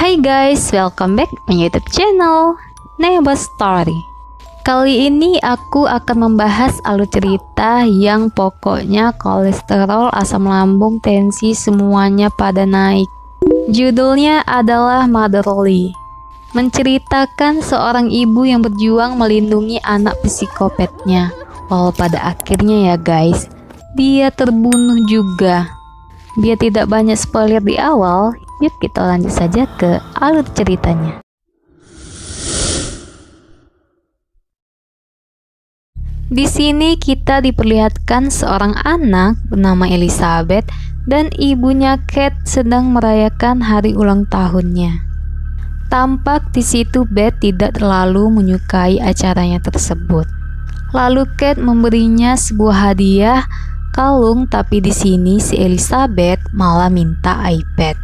Hai guys, welcome back on YouTube channel Neba Story. Kali ini aku akan membahas alur cerita yang pokoknya kolesterol, asam lambung, tensi semuanya pada naik. Judulnya adalah Motherly, menceritakan seorang ibu yang berjuang melindungi anak psikopatnya. Walau pada akhirnya ya guys, dia terbunuh juga. Biar tidak banyak spoiler di awal, yuk kita lanjut saja ke alur ceritanya. Di sini kita diperlihatkan seorang anak bernama Elizabeth dan ibunya Kate sedang merayakan hari ulang tahunnya. Tampak di situ Beth tidak terlalu menyukai acaranya tersebut. Lalu Kate memberinya sebuah hadiah kalung, tapi di sini si Elizabeth malah minta iPad.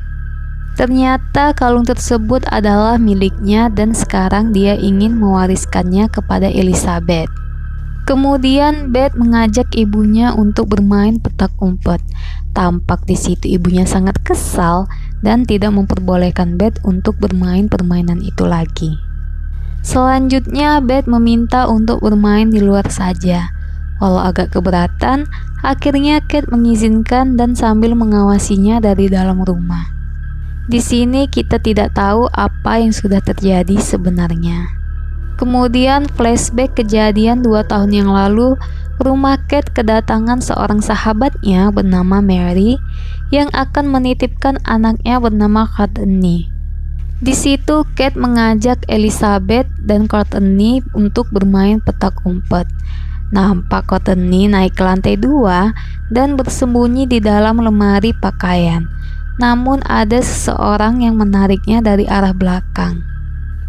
Ternyata kalung tersebut adalah miliknya dan sekarang dia ingin mewariskannya kepada Elizabeth. Kemudian Beth mengajak ibunya untuk bermain petak umpet. Tampak di situ ibunya sangat kesal dan tidak memperbolehkan Beth untuk bermain permainan itu lagi. Selanjutnya Beth meminta untuk bermain di luar saja. Walau agak keberatan, akhirnya Kate mengizinkan dan sambil mengawasinya dari dalam rumah. Di sini kita tidak tahu apa yang sudah terjadi sebenarnya. Kemudian flashback kejadian 2 tahun yang lalu, rumah Kate kedatangan seorang sahabatnya bernama Mary yang akan menitipkan anaknya bernama Courtney. Di situ Kate mengajak Elizabeth dan Courtney untuk bermain petak umpet. Nampak Courtney naik ke lantai 2 dan bersembunyi di dalam lemari pakaian. Namun ada seseorang yang menariknya dari arah belakang.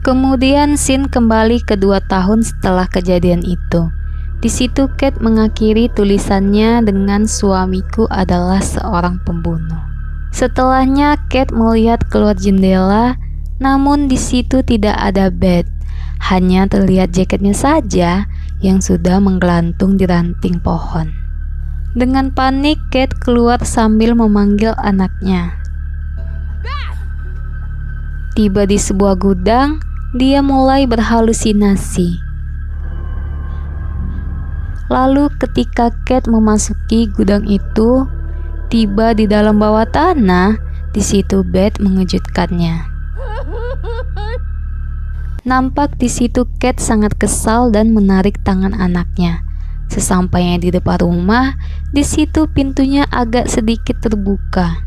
Kemudian scene kembali ke 2 tahun setelah kejadian itu. Di situ Kate mengakhiri tulisannya dengan suamiku adalah seorang pembunuh. Setelahnya Kate melihat keluar jendela, namun di situ tidak ada Beth. Hanya terlihat jaketnya saja yang sudah menggelantung di ranting pohon. Dengan panik, Kate keluar sambil memanggil anaknya. Tiba di sebuah gudang, dia mulai berhalusinasi. Lalu ketika Kate memasuki gudang itu, tiba di dalam bawah tanah, di situ Beth mengejutkannya. Nampak di situ Kate sangat kesal dan menarik tangan anaknya. Sesampainya di depan rumah, di situ pintunya agak sedikit terbuka.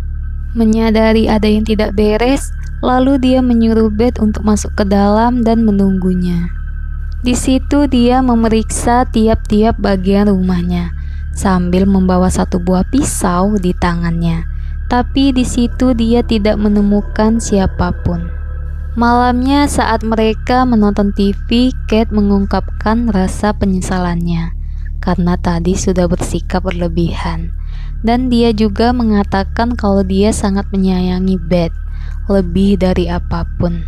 Menyadari ada yang tidak beres, lalu dia menyuruh Beth untuk masuk ke dalam dan menunggunya. Di situ dia memeriksa tiap-tiap bagian rumahnya sambil membawa satu buah pisau di tangannya. Tapi di situ dia tidak menemukan siapapun. Malamnya saat mereka menonton TV, Kate mengungkapkan rasa penyesalannya karena tadi sudah bersikap berlebihan. Dan dia juga mengatakan kalau dia sangat menyayangi Beth lebih dari apapun.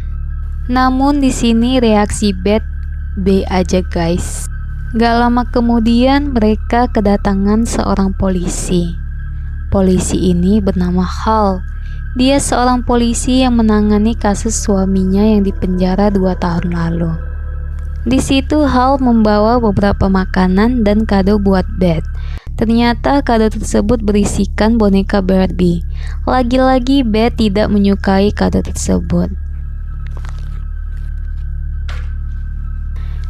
Namun di sini reaksi Beth B aja guys. Gak lama kemudian mereka kedatangan seorang polisi. Polisi ini bernama Hal. Dia seorang polisi yang menangani kasus suaminya yang dipenjara 2 tahun lalu. Di situ Hal membawa beberapa makanan dan kado buat Beth. Ternyata kado tersebut berisikan boneka Barbie. Lagi-lagi Beth tidak menyukai kado tersebut.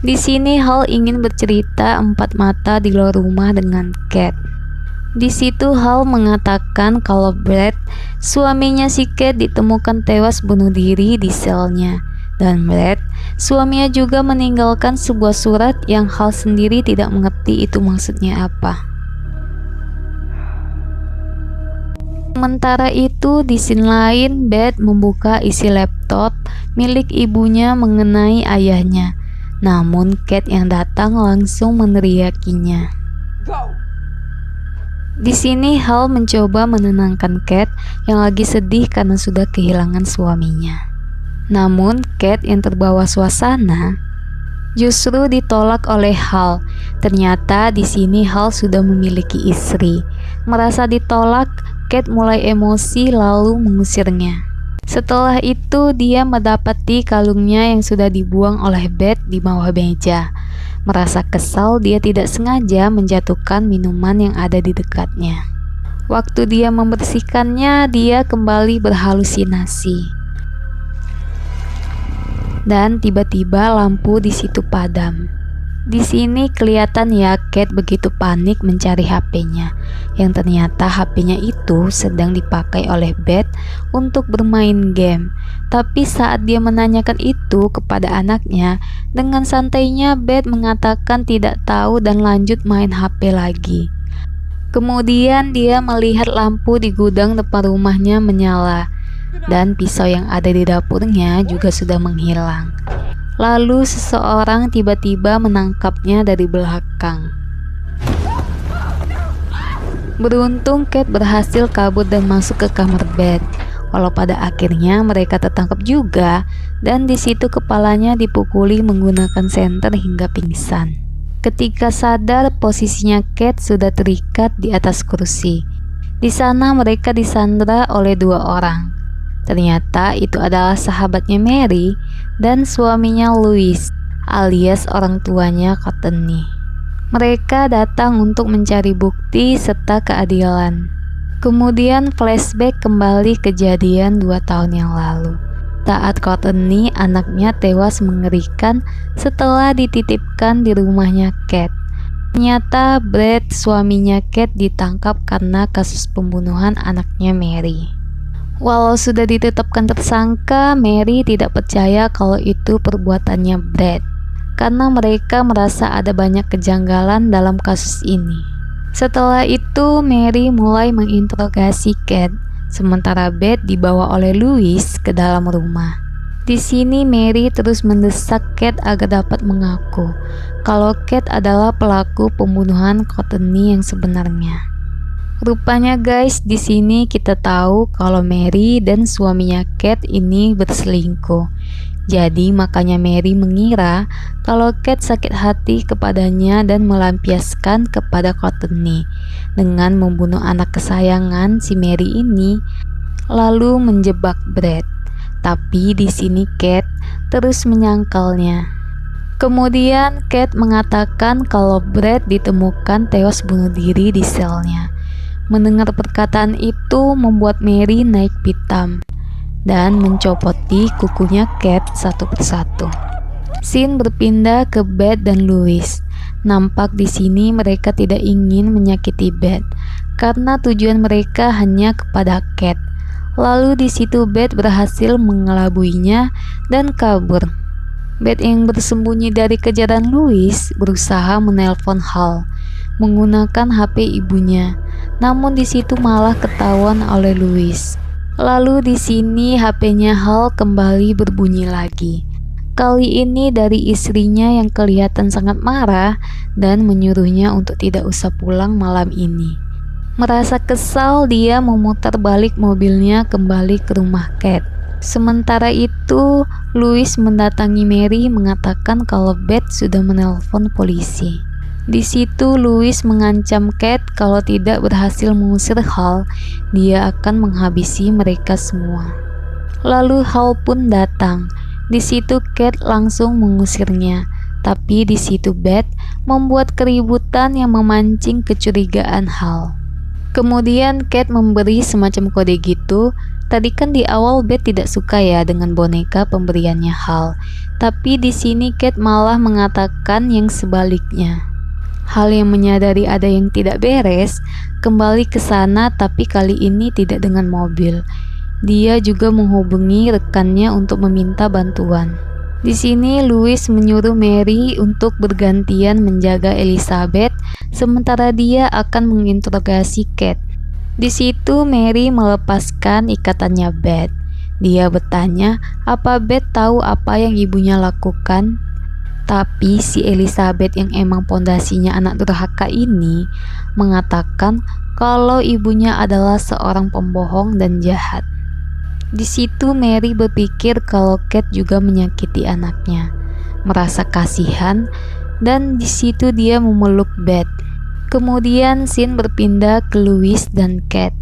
Di sini Hal ingin bercerita 4 mata di luar rumah dengan Kate. Di situ Hal mengatakan kalau Brett, suaminya si Kate, ditemukan tewas bunuh diri di selnya. Dan Brett, suaminya juga meninggalkan sebuah surat yang Hal sendiri tidak mengerti itu maksudnya apa. Sementara itu di scene lain, Beth membuka isi laptop milik ibunya mengenai ayahnya. Namun Kate yang datang langsung meneriakinya. Di sini Hal mencoba menenangkan Kate yang lagi sedih karena sudah kehilangan suaminya. Namun Kate yang terbawa suasana justru ditolak oleh Hal. Ternyata di sini Hal sudah memiliki istri. Merasa ditolak, Kate mulai emosi lalu mengusirnya. Setelah itu dia mendapati kalungnya yang sudah dibuang oleh Beth di bawah meja. Merasa kesal, dia tidak sengaja menjatuhkan minuman yang ada di dekatnya. Waktu dia membersihkannya, dia kembali berhalusinasi. Dan tiba-tiba lampu di situ padam. Di sini kelihatan ya Kate begitu panik mencari HP-nya, yang ternyata HP-nya itu sedang dipakai oleh Beth untuk bermain game. Tapi saat dia menanyakan itu kepada anaknya, dengan santainya Beth mengatakan tidak tahu dan lanjut main HP lagi. Kemudian dia melihat lampu di gudang depan rumahnya menyala, dan pisau yang ada di dapurnya juga sudah menghilang. Lalu seseorang tiba-tiba menangkapnya dari belakang. Beruntung Kate berhasil kabur dan masuk ke kamar Beth. Walau pada akhirnya mereka tertangkap juga, dan di situ kepalanya dipukuli menggunakan senter hingga pingsan. Ketika sadar, posisinya Kate sudah terikat di atas kursi. Di sana mereka disandra oleh 2 orang. Ternyata itu adalah sahabatnya Mary dan suaminya Louis, alias orang tuanya Courtney. Mereka datang untuk mencari bukti serta keadilan. Kemudian flashback kembali kejadian 2 tahun yang lalu. Saat Courtney, anaknya tewas mengerikan setelah dititipkan di rumahnya Kate. Ternyata Brett, suaminya Kate, ditangkap karena kasus pembunuhan anaknya Mary. Walau sudah ditetapkan tersangka, Mary tidak percaya kalau itu perbuatannya Brett, karena mereka merasa ada banyak kejanggalan dalam kasus ini. Setelah itu, Mary mulai menginterogasi Kate, sementara Beth dibawa oleh Louis ke dalam rumah. Di sini Mary terus mendesak Kate agar dapat mengaku kalau Kate adalah pelaku pembunuhan Courtney yang sebenarnya. Rupanya guys, di sini kita tahu kalau Mary dan suaminya Kate ini berselingkuh. Jadi makanya Mary mengira kalau Kate sakit hati kepadanya dan melampiaskan kepada Courtney dengan membunuh anak kesayangan si Mary ini, lalu menjebak Brett. Tapi di sini Kate terus menyangkalnya. Kemudian Kate mengatakan kalau Brett ditemukan tewas bunuh diri di selnya. Mendengar perkataan itu membuat Mary naik pitam dan mencopoti kukunya Kate satu persatu. Scene berpindah ke Beth dan Louis. Nampak di sini mereka tidak ingin menyakiti Beth karena tujuan mereka hanya kepada Kate. Lalu di situ Beth berhasil mengelabuinya dan kabur. Beth yang bersembunyi dari kejaran Louis berusaha menelpon Hal menggunakan HP ibunya, namun di situ malah ketahuan oleh Louis. Lalu di sini HP-nya Hal kembali berbunyi lagi. Kali ini dari istrinya yang kelihatan sangat marah dan menyuruhnya untuk tidak usah pulang malam ini. Merasa kesal, dia memutar balik mobilnya kembali ke rumah Kate. Sementara itu, Louis mendatangi Mary mengatakan kalau Beth sudah menelpon polisi. Di situ Louis mengancam Kate kalau tidak berhasil mengusir Hal, dia akan menghabisi mereka semua. Lalu Hal pun datang. Di situ Kate langsung mengusirnya, tapi di situ Beth membuat keributan yang memancing kecurigaan Hal. Kemudian Kate memberi semacam kode gitu. Tadi kan di awal Beth tidak suka ya dengan boneka pemberiannya Hal, tapi di sini Kate malah mengatakan yang sebaliknya. Hal yang menyadari ada yang tidak beres, kembali ke sana tapi kali ini tidak dengan mobil. Dia juga menghubungi rekannya untuk meminta bantuan. Di sini Louis menyuruh Mary untuk bergantian menjaga Elizabeth, sementara dia akan menginterogasi Kate. Di situ Mary melepaskan ikatannya Beth. Dia bertanya apa Beth tahu apa yang ibunya lakukan. Tapi si Elizabeth yang emang pondasinya anak durhaka ini mengatakan kalau ibunya adalah seorang pembohong dan jahat. Di situ Mary berpikir kalau Kate juga menyakiti anaknya, merasa kasihan, dan di situ dia memeluk Beth. Kemudian scene berpindah ke Louis dan Kate.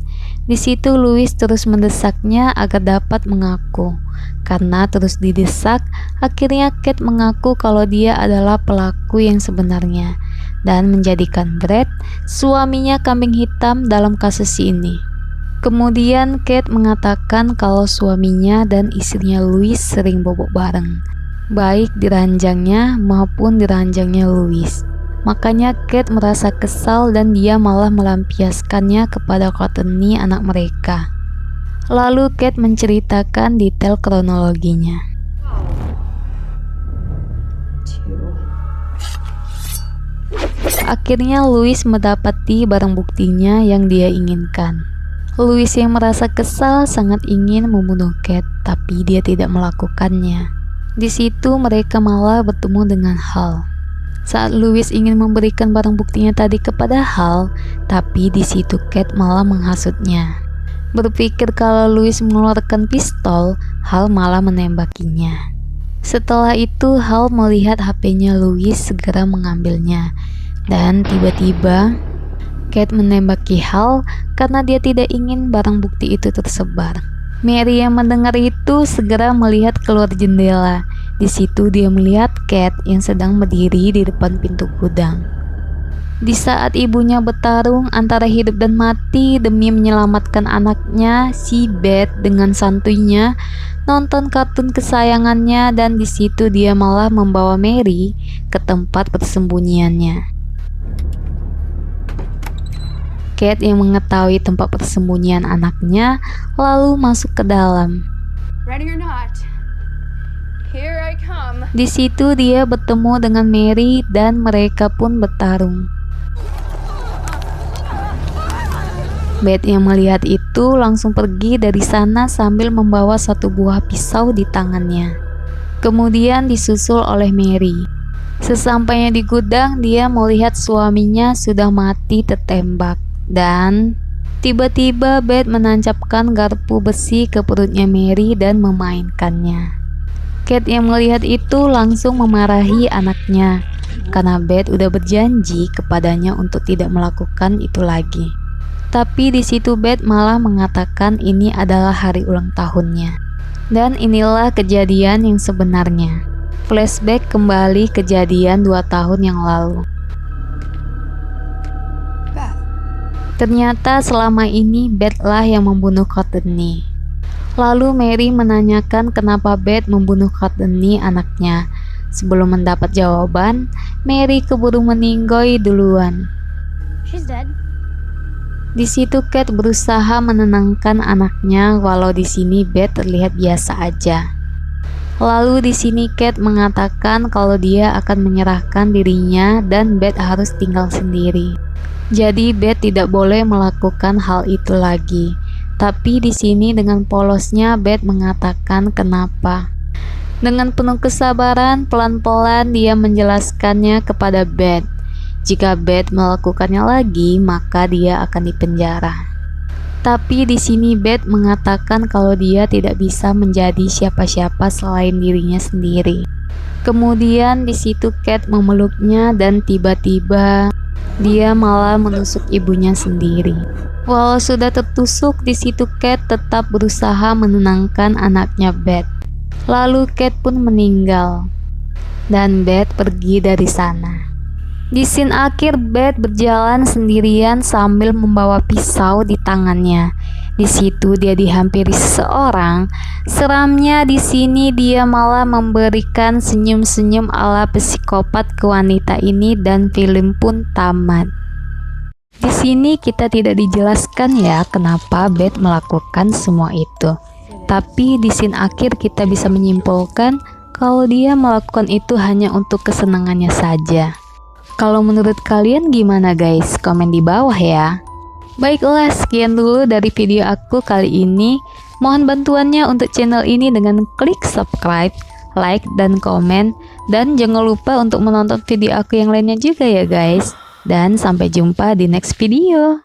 Di situ Louis terus mendesaknya agar dapat mengaku. Karena terus didesak, akhirnya Kate mengaku kalau dia adalah pelaku yang sebenarnya dan menjadikan Brad suaminya kambing hitam dalam kasus ini. Kemudian Kate mengatakan kalau suaminya dan istrinya Louis sering bobok bareng, baik di ranjangnya maupun di ranjangnya Louis. Makanya Kate merasa kesal dan dia malah melampiaskannya kepada Courtney, anak mereka. Lalu Kate menceritakan detail kronologinya. Akhirnya Louis mendapati barang buktinya yang dia inginkan. Louis yang merasa kesal sangat ingin membunuh Kate, tapi dia tidak melakukannya. Di situ mereka malah bertemu dengan Hal. Saat Louis ingin memberikan barang buktinya tadi kepada Hal, tapi di situ Kate malah menghasutnya. Berpikir kalau Louis mengeluarkan pistol, Hal malah menembakinya. Setelah itu Hal melihat HP-nya Louis segera mengambilnya, dan tiba-tiba Kate menembaki Hal karena dia tidak ingin barang bukti itu tersebar. Mary yang mendengar itu segera melihat keluar jendela. Di situ dia melihat Kate yang sedang berdiri di depan pintu gudang. Di saat ibunya bertarung antara hidup dan mati demi menyelamatkan anaknya, si Beth dengan santuinya nonton kartun kesayangannya, dan di situ dia malah membawa Mary ke tempat persembunyiannya. Kate yang mengetahui tempat persembunyian anaknya lalu masuk ke dalam. Ready or not, here I come. Di situ dia bertemu dengan Mary dan mereka pun bertarung. Beth yang melihat itu langsung pergi dari sana sambil membawa satu buah pisau di tangannya. Kemudian disusul oleh Mary. Sesampainya di gudang, dia melihat suaminya sudah mati tertembak. Dan tiba-tiba Beth menancapkan garpu besi ke perutnya Mary dan memainkannya. Kate yang melihat itu langsung memarahi anaknya karena Beth udah berjanji kepadanya untuk tidak melakukan itu lagi. Tapi di situ Beth malah mengatakan ini adalah hari ulang tahunnya. Dan inilah kejadian yang sebenarnya. Flashback kembali kejadian 2 tahun yang lalu. Ternyata selama ini Beth lah yang membunuh Courtney. Lalu Mary menanyakan kenapa Beth membunuh Courtney, anaknya. Sebelum mendapat jawaban, Mary keburu meninggoy duluan. She's dead. Di situ Kate berusaha menenangkan anaknya, walau di sini Beth terlihat biasa aja. Lalu di sini Kate mengatakan kalau dia akan menyerahkan dirinya dan Beth harus tinggal sendiri. Jadi Beth tidak boleh melakukan hal itu lagi. Tapi di sini dengan polosnya Beth mengatakan kenapa. Dengan penuh kesabaran, pelan-pelan dia menjelaskannya kepada Beth. Jika Beth melakukannya lagi, maka dia akan dipenjara. Tapi di sini Beth mengatakan kalau dia tidak bisa menjadi siapa-siapa selain dirinya sendiri. Kemudian di situ Kate memeluknya dan tiba-tiba dia malah menusuk ibunya sendiri. Walau sudah tertusuk, di situ Kate tetap berusaha menenangkan anaknya Beth. Lalu Kate pun meninggal dan Beth pergi dari sana. Di scene akhir Beth berjalan sendirian sambil membawa pisau di tangannya. Di situ dia dihampiri seseorang. Seramnya di sini dia malah memberikan senyum-senyum ala psikopat ke wanita ini dan film pun tamat. Di sini kita tidak dijelaskan ya kenapa Beth melakukan semua itu. Tapi di scene akhir kita bisa menyimpulkan kalau dia melakukan itu hanya untuk kesenangannya saja. Kalau menurut kalian gimana guys? Komen di bawah ya. Baiklah, sekian dulu dari video aku kali ini. Mohon bantuannya untuk channel ini dengan klik subscribe, like, dan komen. Dan jangan lupa untuk menonton video aku yang lainnya juga ya guys. Dan sampai jumpa di next video.